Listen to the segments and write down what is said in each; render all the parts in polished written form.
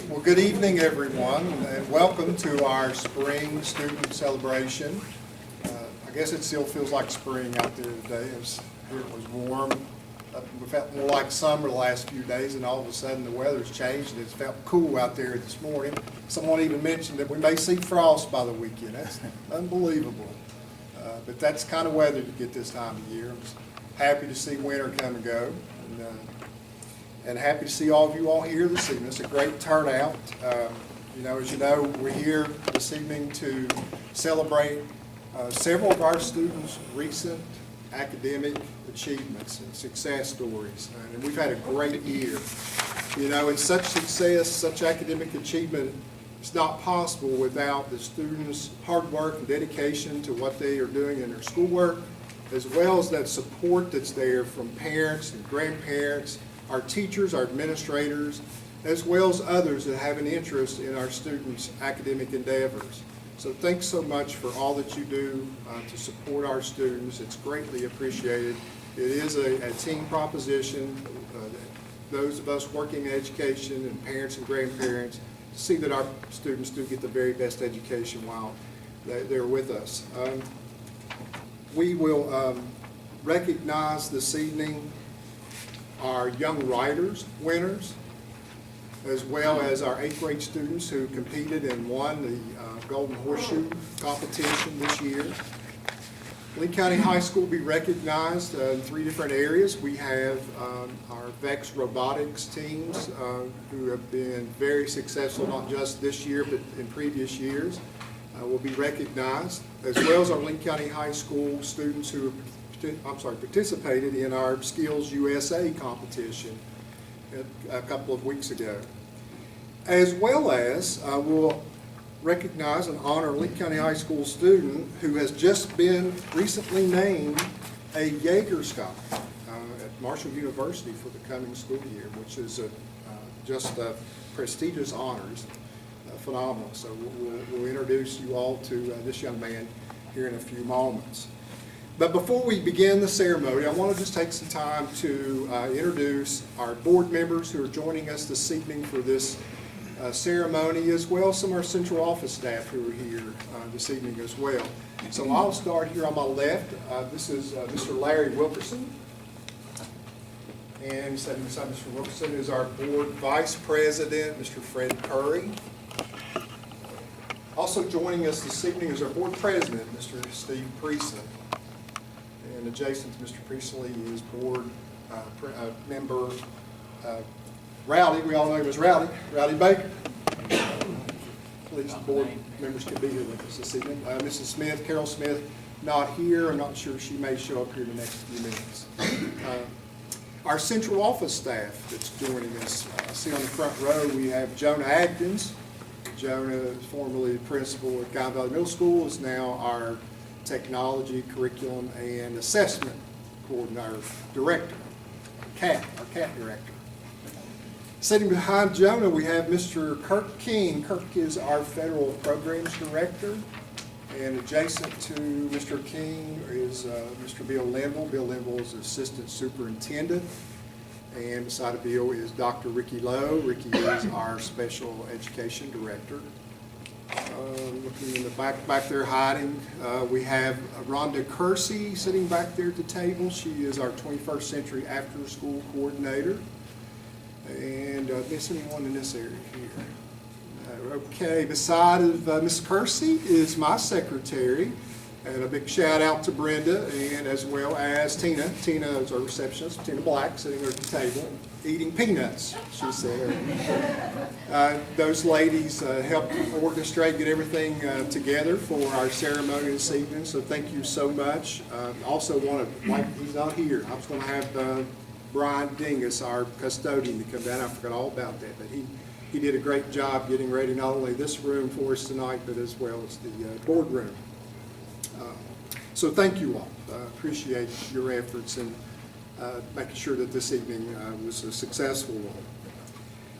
Well, good evening, everyone, and welcome to our spring student celebration. I guess it still feels like spring out there today. It was warm. We felt more like summer the last few days, and all of a sudden the weather's changed and it's felt cool out there this morning. Someone even mentioned that we may see frost by the weekend. That's unbelievable. But that's the kind of weather you get this time of year. I'm just happy to see winter come and go. And happy to see all of you all here this evening. It's a great turnout. As you know, we're here this evening to celebrate several of our students' recent academic achievements and success stories. And we've had a great year. And such success, such academic achievement, it's not possible without the students' hard work and dedication to what they are doing in their schoolwork, as well as that support that's there from parents and grandparents, our teachers, our administrators, as well as others that have an interest in our students' academic endeavors. So thanks so much for all that you do to support our students. It's greatly appreciated. It is a team proposition. Those of us working in education and parents and grandparents see that our students do get the very best education while they're with us. We will recognize this evening our Young Writers winners, as well as our 8th grade students who competed and won the Golden Horseshoe competition this year. Lee County High School will be recognized in 3 different areas. We have our VEX robotics teams who have been very successful, not just this year, but in previous years, will be recognized, as well as our Lee County High School students who participated in our Skills USA competition a couple of weeks ago. As well as we'll recognize and honor a Lee County High School student who has just been recently named a Yeager Scholar at Marshall University for the coming school year, which is just prestigious honors, phenomenal. So we'll introduce you all to this young man here in a few moments. But before we begin the ceremony, I want to just take some time to introduce our board members who are joining us this evening for this ceremony, as well as some of our central office staff who are here this evening as well. So I'll start here on my left. This is Mr. Larry Wilkerson. And sitting beside Mr. Wilkerson is our board vice president, Mr. Fred Curry. Also joining us this evening is our board president, Mr. Steve Priestley. And adjacent to Mr. Priestley is board member Rowdy. We all know him as Rowdy Baker. Please, the board members can be here with us this evening. Mrs. Smith, Carol Smith, not here. I'm not sure. She may show up here in the next few minutes. Our central office staff that's joining us. See on the front row we have Jonah Adkins. Jonah is formerly the principal at Guy Valley Middle School, is now our technology, curriculum, and assessment coordinator, director, our CAT director. Sitting behind Jonah, we have Mr. Kirk King. Kirk is our federal programs director, and adjacent to Mr. King is Mr. Bill Linville. Bill Linville is assistant superintendent, and beside of Bill is Dr. Ricky Lowe. Ricky is our special education director. Looking in the back there hiding, we have Rhonda Kersey sitting back there at the table. She is our 21st Century After School Coordinator. And miss anyone in this area here? Okay, beside of Ms. Kersey is my secretary. And a big shout out to Brenda, and as well as Tina. Tina is our receptionist, Tina Black, sitting there at the table, eating peanuts, she said. Those ladies helped orchestrate, get everything together for our ceremony this evening, so thank you so much. Also want to, like he's not here, I was going to have Brian Dingus, our custodian, to come down. I forgot all about that, but he did a great job getting ready not only this room for us tonight, but as well as the boardroom. So thank you all. Appreciate your efforts in making sure that this evening was a successful one.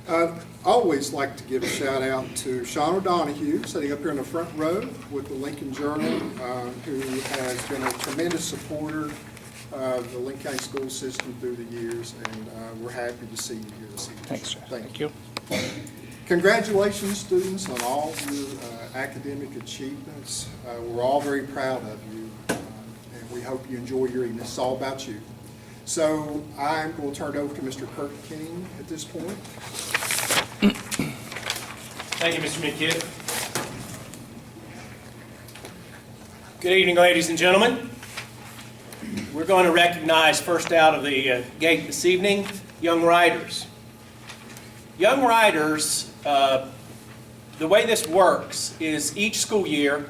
I'd always like to give a shout out to Sean O'Donohue, sitting up here in the front row with the Lincoln Journal, who has been a tremendous supporter of the Lincoln County school system through the years, and we're happy to see you here this evening. Thanks, sir. Thank you. Congratulations, students, on all your academic achievements. We're all very proud of you, and we hope you enjoy your evening. It's all about you. So I'm going to turn it over to Mr. Kurt King at this point. Thank you, Mr. McKidd. Good evening, ladies and gentlemen. We're going to recognize first out of the gate this evening, young writers. Young writers, the way this works is each school year,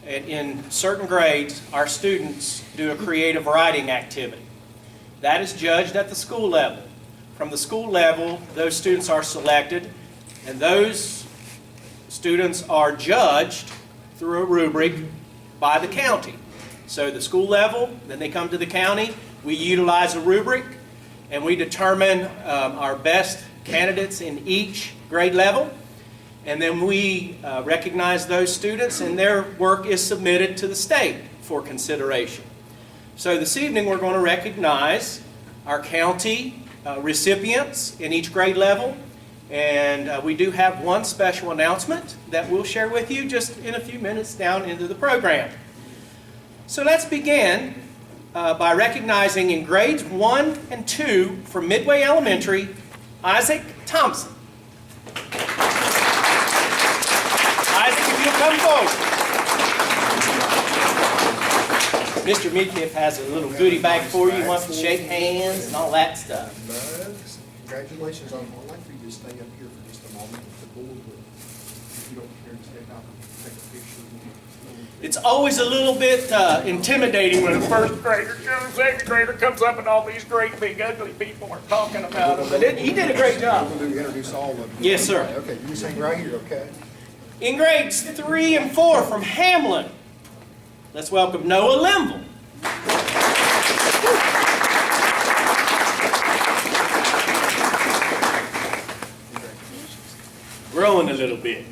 in certain grades, our students do a creative writing activity. That is judged at the school level. From the school level, those students are selected, and those students are judged through a rubric by the county. So the school level, then they come to the county, we utilize a rubric, and we determine our best candidates in each grade level, and then we recognize those students, and their work is submitted to the state for consideration. So this evening we're going to recognize our county recipients in each grade level, and we do have one special announcement that we'll share with you just in a few minutes down into the program. So let's begin by recognizing in grades 1 and 2 from Midway Elementary, Isaac Thompson. Isaac, if you'll come forward. Mr. Midkiff has a little goodie bag for you. He wants to shake hands and all that stuff. Congratulations on, I'd like for you to stay up here for just a moment if the board would, if you don't care to step out and take a picture. It's always a little bit intimidating when a first grader, second grader comes up and all these great big ugly people are talking about him. But he did a great job. I'm going to introduce all of them. Yes, sir. Okay, you just hang right here, okay? In grades 3 and 4 from Hamlin, let's welcome Noah Limble. Growing a little bit.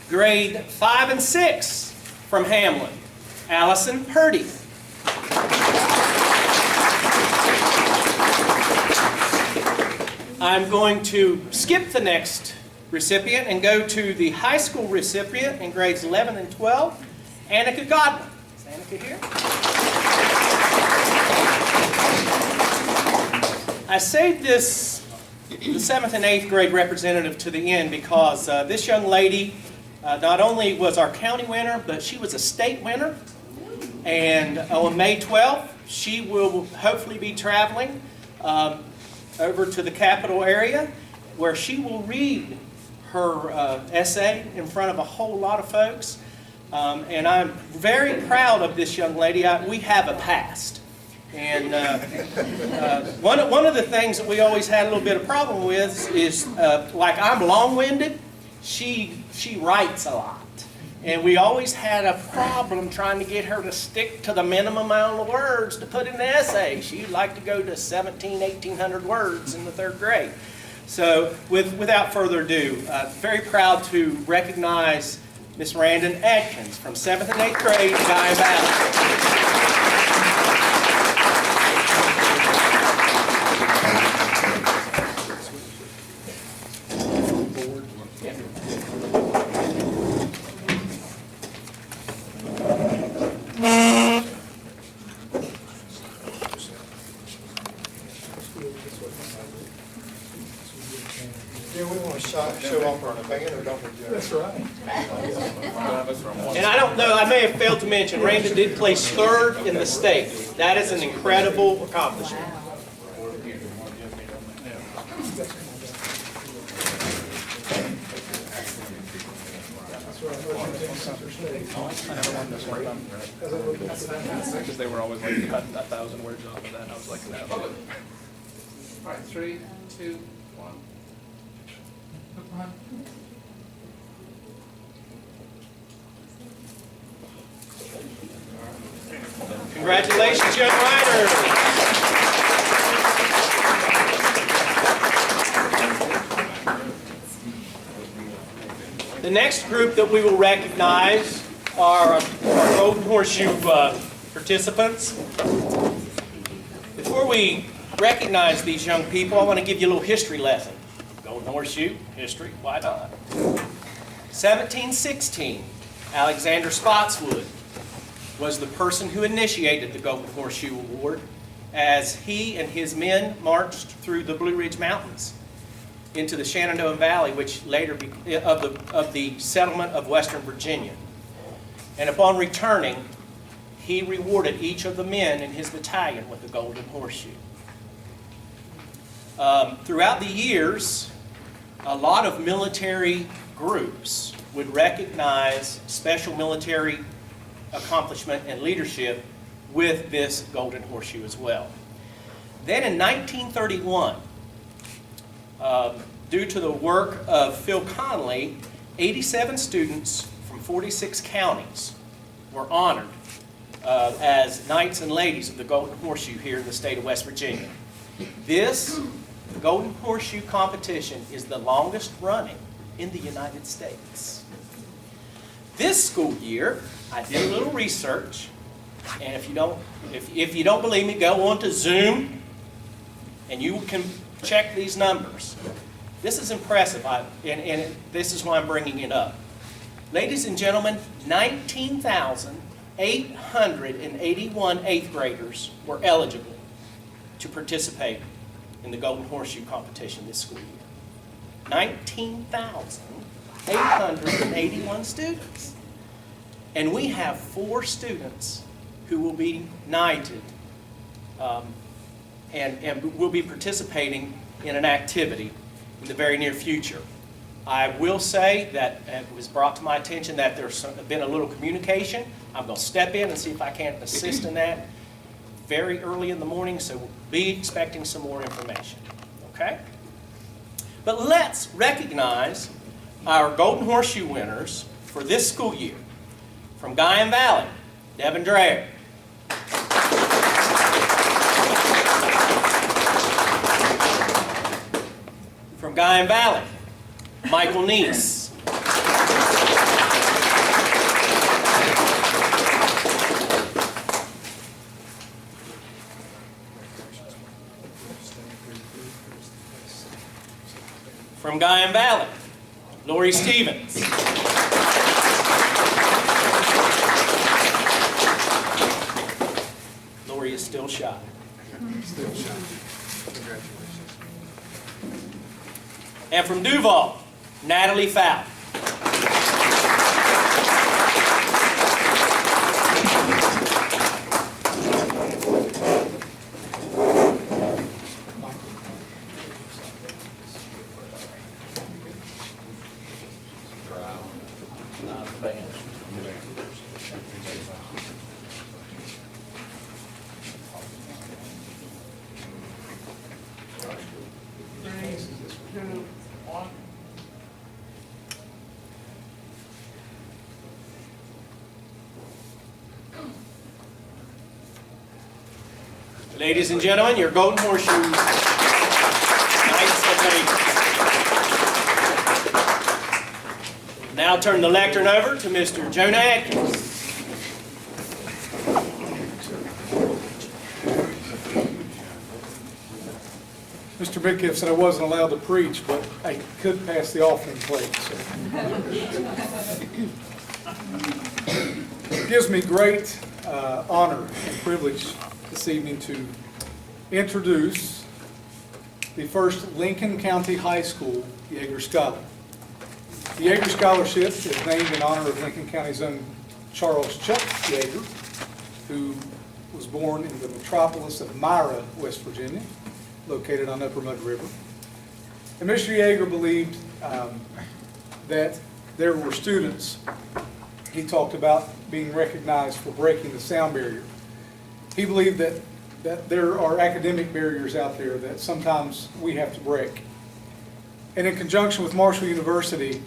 Grade 5 and 6 from Hamlin, Allison Purdy. I'm going to skip the next recipient and go to the high school recipient in grades 11 and 12, Annika Godwin. Is Annika here? I saved this, the 7th and 8th grade representative, to the end because this young lady not only was our county winner, but she was a state winner. And on May 12th, she will hopefully be traveling over to the capital area, where she will read her essay in front of a whole lot of folks. And I'm very proud of this young lady. We have a past. And one of the things that we always had a little bit of problem with is, like I'm long-winded, she writes a lot. And we always had a problem trying to get her to stick to the minimum amount of words to put in the essay. She'd like to go to 1,800 words in the 3rd grade. So without further ado, very proud to recognize Miss Randon Adkins from 7th and 8th grade, Guy Valley. Show off our banner, don't we, Joe? That's right. And I don't know, I may have failed to mention, Randon did place 3rd in the state. That is an incredible accomplishment. Because they were always like cutting 1,000 words off of that, and I was like, no. All right, 3, 2, 1. Congratulations, young writers. The next group that we will recognize are our Golden Horseshoe participants. Before we recognize these young people, I want to give you a little history lesson. Golden Horseshoe, history, why not? 1716, Alexander Spotswood was the person who initiated the Golden Horseshoe Award as he and his men marched through the Blue Ridge Mountains into the Shenandoah Valley, which later of the settlement of Western Virginia. And upon returning, he rewarded each of the men in his battalion with the Golden Horseshoe. Throughout the years, a lot of military groups would recognize special military accomplishment and leadership with this Golden Horseshoe as well. Then in 1931, due to the work of Phil Connolly, 87 students from 46 counties were honored as Knights and Ladies of the Golden Horseshoe here in the state of West Virginia. This Golden Horseshoe competition is the longest running in the United States. This school year, I did a little research, and if you don't believe me, go on to Zoom, and you can check these numbers. This is impressive, and this is why I'm bringing it up. Ladies and gentlemen, 19,881 eighth graders were eligible to participate in the Golden Horseshoe competition this school year. 19,881 students. And we have 4 students who will be knighted and will be participating in an activity in the very near future. I will say that it was brought to my attention that there's been a little communication. I'm going to step in and see if I can assist in that very early in the morning, so be expecting some more information, okay? But let's recognize our Golden Horseshoe winners for this school year. From Guyan Valley, Devin Dreher. From Guyan Valley, Michael Neese. From Guyan Valley, Lori Stevens. Lori is still shy. Still shy. Congratulations. And from Duval, Natalie Fowle. Ladies and gentlemen, your Golden Horseshoe Knights and Ladies. Now turn the lectern over to Mr. Jonah Atkins. Mr. Midkiff said I wasn't allowed to preach, but I could pass the offering plate. So. It gives me great honor and privilege this evening to introduce the first Lincoln County High School Yeager Scholar. The Yeager Scholarship is named in honor of Lincoln County's own Charles Chuck Yeager, who was born in the metropolis of Myra, West Virginia, located on Upper Mud River. And Mr. Yeager believed that there were students, he talked about being recognized for breaking the sound barrier. He believed that there are academic barriers out there that sometimes we have to break. And in conjunction with Marshall University,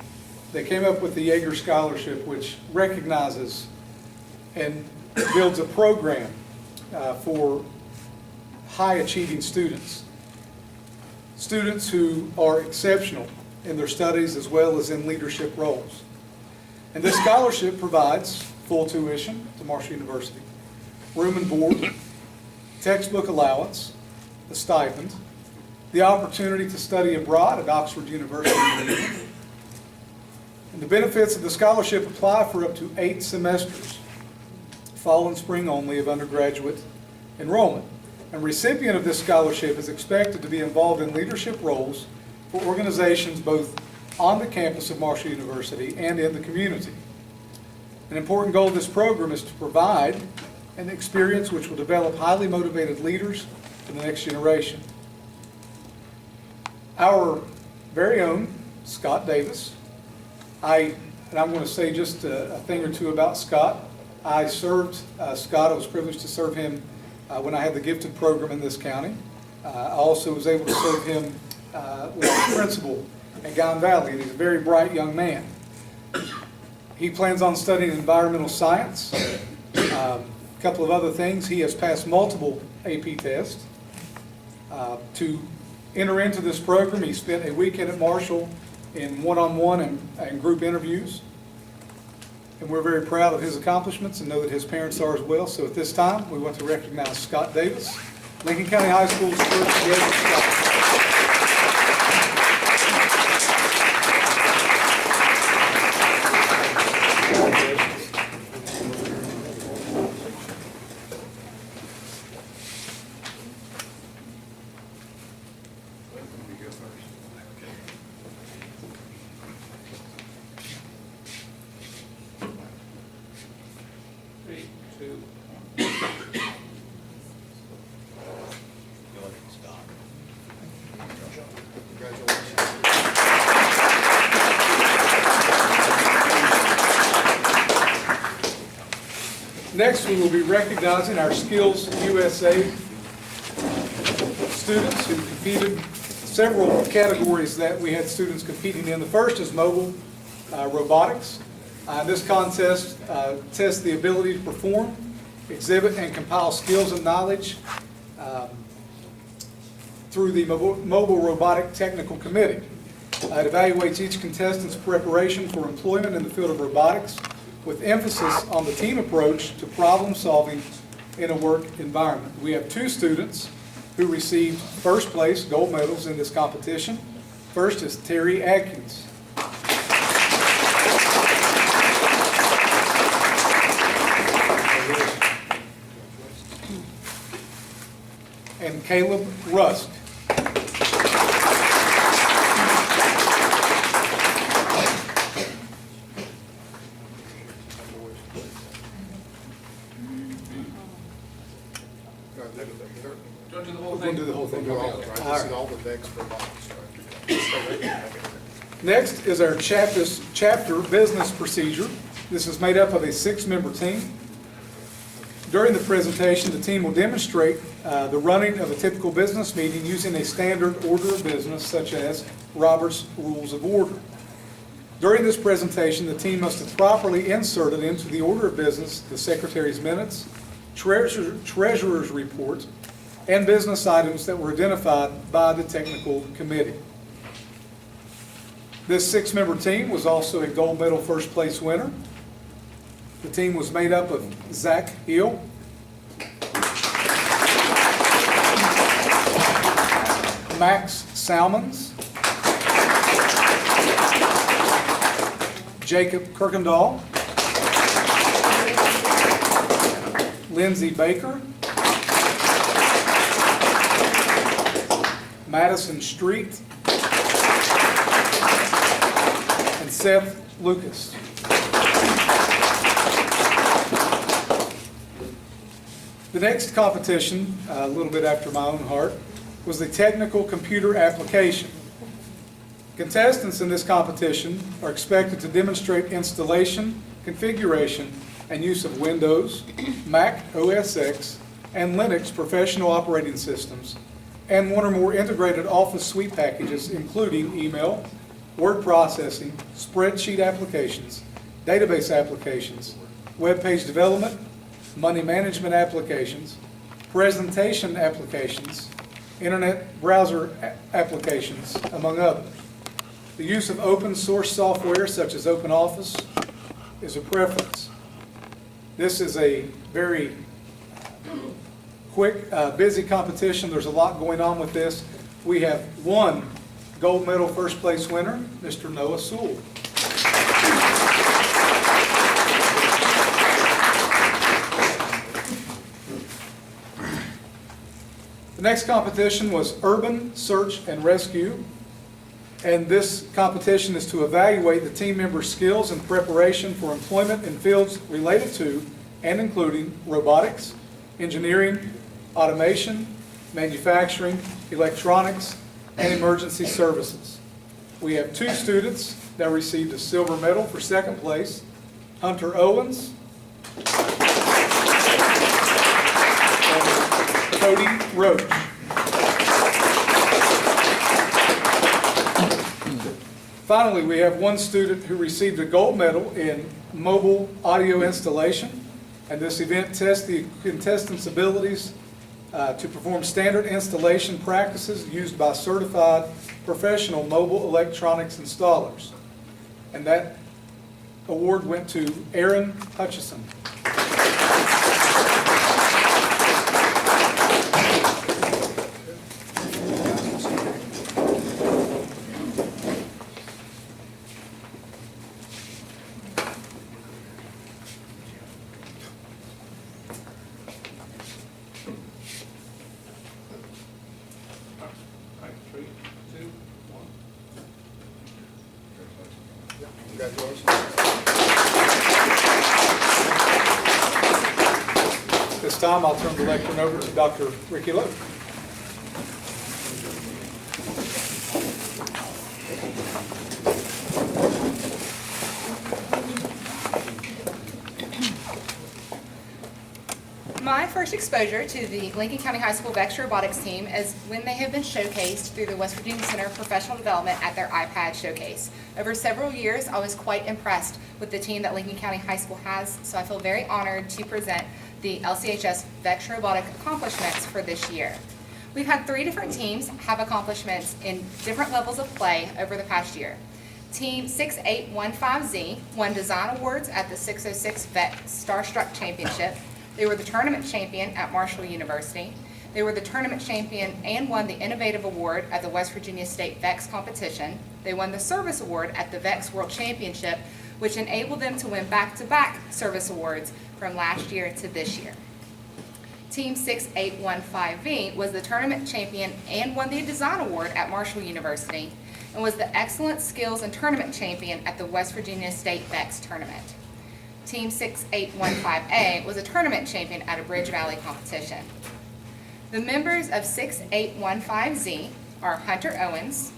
they came up with the Yeager Scholarship, which recognizes and builds a program for high-achieving students. Students who are exceptional in their studies as well as in leadership roles. And this scholarship provides full tuition to Marshall University, room and board, textbook allowance, a stipend, the opportunity to study abroad at Oxford University in England, and the benefits of the scholarship apply for up to 8 semesters, fall and spring only, of undergraduate enrollment. And recipient of this scholarship is expected to be involved in leadership roles for organizations both on the campus of Marshall University and in the community. An important goal of this program is to provide an experience which will develop highly motivated leaders for the next generation. Our very own Scott Davis, and I'm going to say just a thing or two about Scott. I served Scott. I was privileged to serve him when I had the gifted program in this county. I also was able to serve him when I was principal at Guyan Valley, and he's a very bright young man. He plans on studying environmental science. A couple of other things. He has passed multiple AP tests. To enter into this program, he spent a weekend at Marshall in one-on-one and group interviews. And we're very proud of his accomplishments and know that his parents are as well. So at this time, we want to recognize Scott Davis, Lincoln County High School's first Yeager Scholar. Three, two. Congratulations. Next, we will be recognizing our Skills USA students who competed several categories that we had students competing in. The first is mobile robotics. This contest tests the ability to perform, exhibit, and compile skills and knowledge through the Mobile Robotic Technical Committee. It evaluates each contestant's preparation for employment in the field of robotics, with emphasis on the team approach to problem solving in a work environment. We have 2 students who received first place gold medals in this competition. First is Terry Atkins. And Caleb Rusk. Don't do the whole We're thing. going to do the whole thing. We'll do all of it, right? All This is right. all the decks for box, right? Next is our chapter business procedure. This is made up of a 6-member team. During the presentation, the team will demonstrate the running of a typical business meeting using a standard order of business such as Robert's Rules of Order. During this presentation, the team must have properly inserted into the order of business the secretary's minutes, treasurer's report, and business items that were identified by the technical committee. This 6-member team was also a gold medal first place winner. The team was made up of Zach Hill, Max Salmons, Jacob Kirkendall, Lindsay Baker, Madison Street, and Seth Lucas. The next competition, a little bit after my own heart, was the technical computer application. Contestants in this competition are expected to demonstrate installation, configuration, and use of Windows, Mac OS X, and Linux professional operating systems, and 1 or more integrated Office suite packages, including email, word processing, spreadsheet applications, database applications, web page development, money management applications, presentation applications, internet browser applications, among others. The use of open source software such as OpenOffice is a preference. This is a very quick, busy competition. There's a lot going on with this. We have one gold medal first place winner, Mr. Noah Sewell. The next competition was Urban Search and Rescue. And this competition is to evaluate the team members' skills and preparation for employment in fields related to and including robotics, engineering, automation, manufacturing, electronics, and emergency services. We have 2 students that received a silver medal for second place, Hunter Owens and Cody Roach. Finally, we have 1 student who received a gold medal in mobile audio installation, and this event tests the contestants' abilities to perform standard installation practices used by certified professional mobile electronics installers. And that award went to Aaron Hutchison. Congratulations. This time, I'll turn the lectern over to Dr. Ricky Lowe. My first exposure to the Lincoln County High School VEX Robotics team is when they have been showcased through the West Virginia Center of Professional Development at their iPad showcase. Over several years, I was quite impressed with the team that Lincoln County High School has, so I feel very honored to present the LCHS VEX Robotic accomplishments for this year. We've had 3 different teams have accomplishments in different levels of play over the past year. Team 6815Z won design awards at the 606 VEX Starstruck Championship. They were the tournament champion at Marshall University. They were the tournament champion and won the Innovative Award at the West Virginia State VEX competition. They won the Service Award at the VEX World Championship, which enabled them to win back-to-back service awards from last year to this year. Team 6815V was the tournament champion and won the Design Award at Marshall University, and was the Excellent Skills and Tournament champion at the West Virginia State VEX tournament. Team 6815A was a tournament champion at a Bridge Valley competition. The members of 6815Z are Hunter Owens,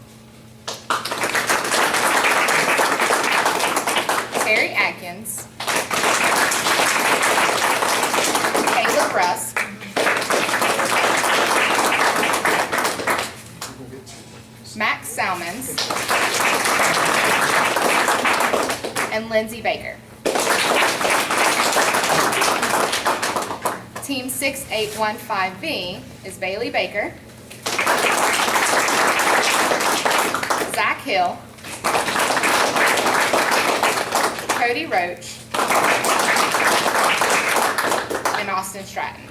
Terry Atkins, Caleb Rusk, Max Salmons, and Lindsay Baker. Team 6815V is Bailey Baker, Zach Hill, Cody Roach, and Austin Stratton.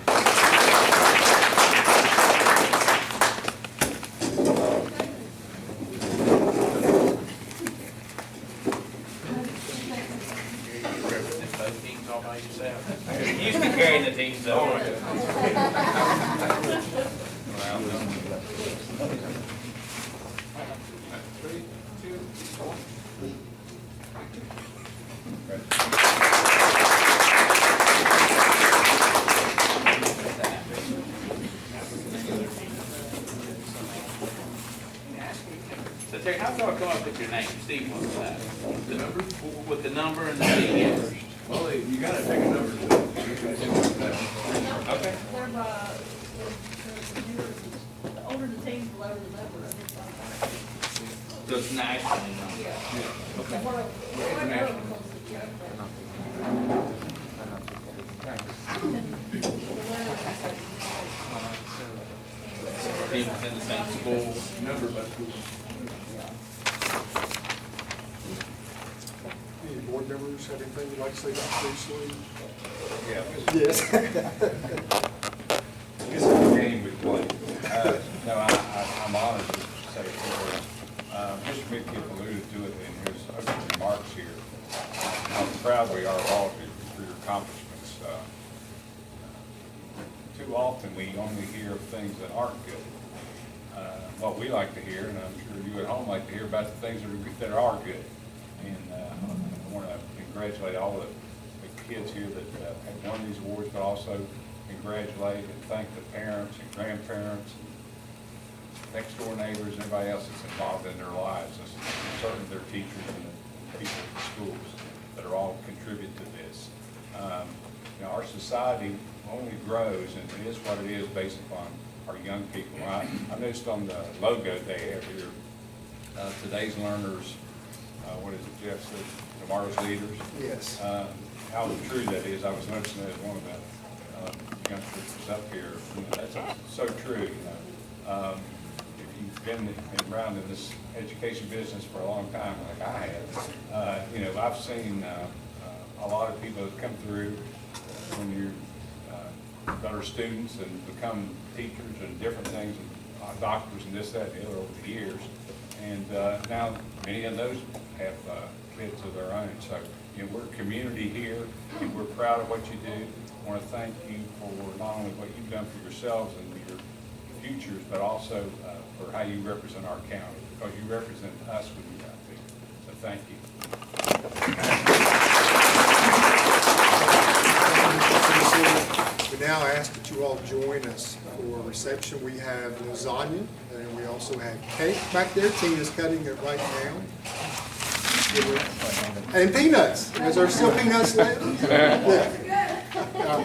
Both teams all by yourself. You used to carry the teams though. Three, two, one. So Terry, how do I come up with your name? Steve wants that. The number? With the number and the CES. Well, you gotta take a number to it. Okay. They're by, the older the team, the lower the number. So it's national. Teams in the same school. Number by school. Any board members have anything you'd like to say about Bruce Lee? Yeah. Yes. I guess say a few words. Mr. Midkiff alluded to it in his opening remarks here, how proud we are of all of you for your accomplishments. Too often, we only hear of things that aren't good. What we like to hear, and I'm sure you at home like to hear about the things that are good. And I want to congratulate all the kids here that have won these awards, but also congratulate and thank the parents and grandparents, next door neighbors, everybody else that's involved in their lives, and certainly their teachers and the people at the schools that are all contribute to this. You know, our society only grows, and it is what it is based upon our young people. I noticed on the logo they have here, today's learners, what is it, Jeff said, tomorrow's leaders. Yes. How true that is. I was noticing that as one of the youngsters up here. You know, that's so true. You know, if you've been around in this education business for a long time, like I have, you know, I've seen a lot of people that come through when you're better students and become teachers and different things, and doctors and this, that, and the other over the years. And now many of those have kids of their own. So, you know, we're a community here, and we're proud of what you do. I want to thank you for not only what you've done for yourselves and your futures, but also for how you represent our county, because you represent us when you're out there. So thank you. We now ask that you all join us for a reception. We have lasagna, and we also have cake back there. Tina's cutting it right now. And peanuts. Is there still peanuts left? Yeah.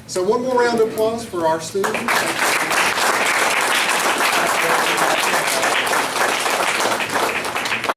So one more round of applause for our students.